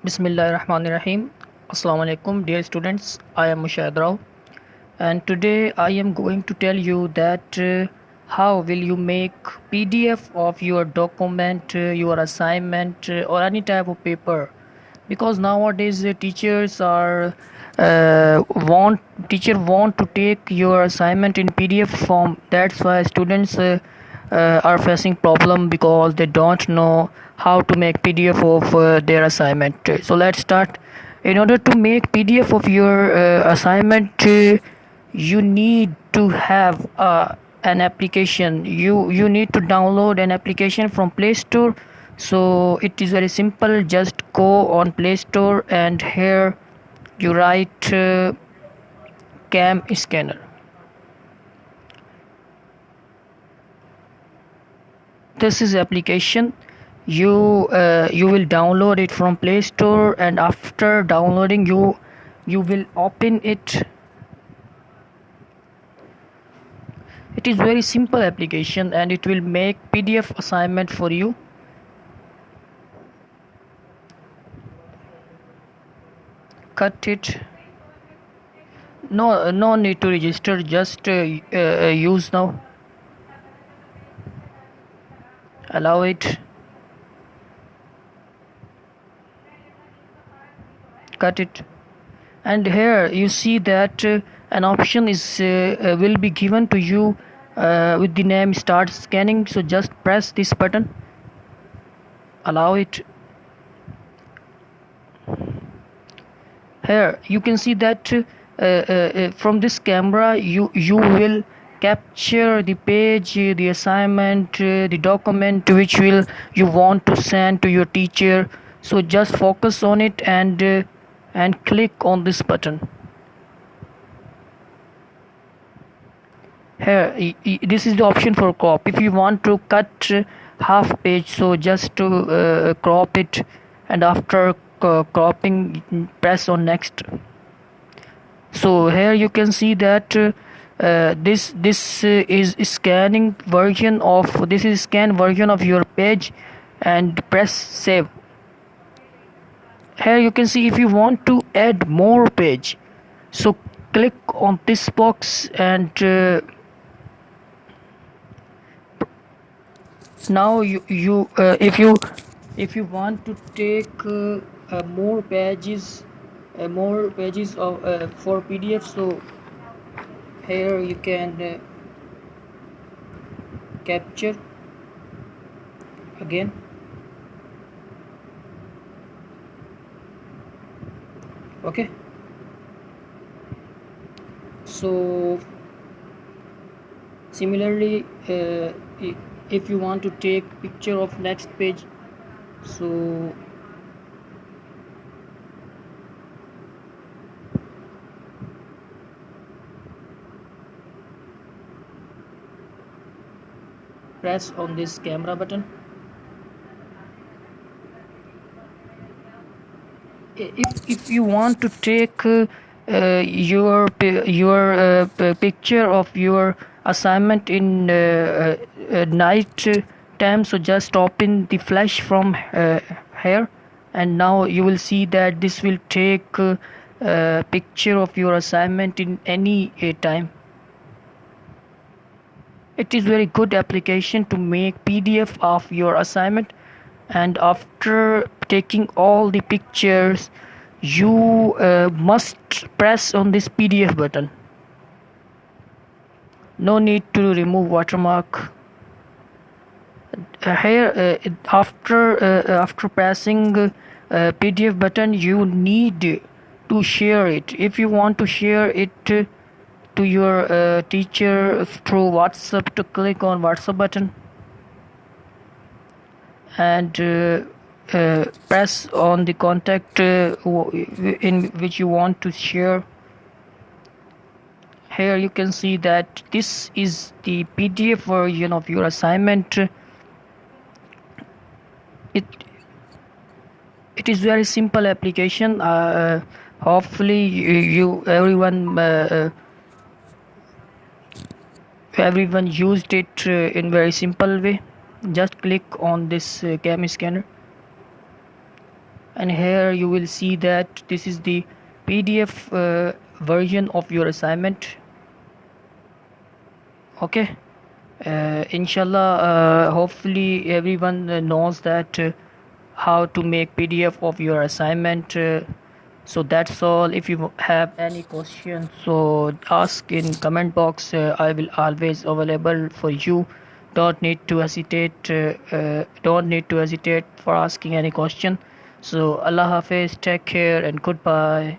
Bismillahirrahmanirrahim. Assalamu alaikum, dear students. I am MUSHAHID RAO, and today I am going to tell you that how will you make PDF of your document, your assignment, or any type of paper. Because nowadays teachers are want to take your assignment in PDF form. That's why students are facing problem because they don't know how to make PDF of their assignment. So let's start. In order to make PDF of your assignment, you need to have an application. You need to download an application from Play Store. So it is very simple. Just go on Play Store and here you write CamScanner. This is application. You will download it from Play Store, and after downloading you will open it. It is very simple application and it will make PDF assignment for you. Cut it. No need to register, just use now. Allow it. Cut it. And here you see that an option is will be given to you with the name start scanning. So just press this button. Allow it. Here you can see that from this camera you will capture the page, the assignment, the document which will you want to send to your teacher. So just focus on it and click on this button. Here this is the option for crop. If you want to cut half page, so just to crop it, and after cropping press on next. So here you can see that this is scanning version of this is scan version of your page, and press save. Here you can see if you want to add more page, so click on this box, and now if you want to take more pages of for PDF, so here you can capture again. Okay, so similarly if you want to take picture of next page, so press on this camera button. If you want to take your picture of your assignment in night time, so just open the flash from here, and now you will see that this will take picture of your assignment in any time. It is very good application to make PDF of your assignment, and after taking all the pictures you must press on this PDF button. No need to remove watermark. Here after pressing PDF button, you need to share it. If you want to share it to your teacher through WhatsApp, to click on WhatsApp button and press on the contact in which you want to share. Here you can see that this is the PDF version of your assignment. It is very simple application. Hopefully everyone used it in very simple way. Just click on this CamScanner. and here you will see that this is the PDF version of your assignment. Okay, inshallah, hopefully everyone knows that how to make PDF of your assignment. So that's all. If you have any questions, so ask in comment box. I will always available for you. Don't need to hesitate. Don't need to hesitate for asking any question. So Allah Hafiz, take care and goodbye.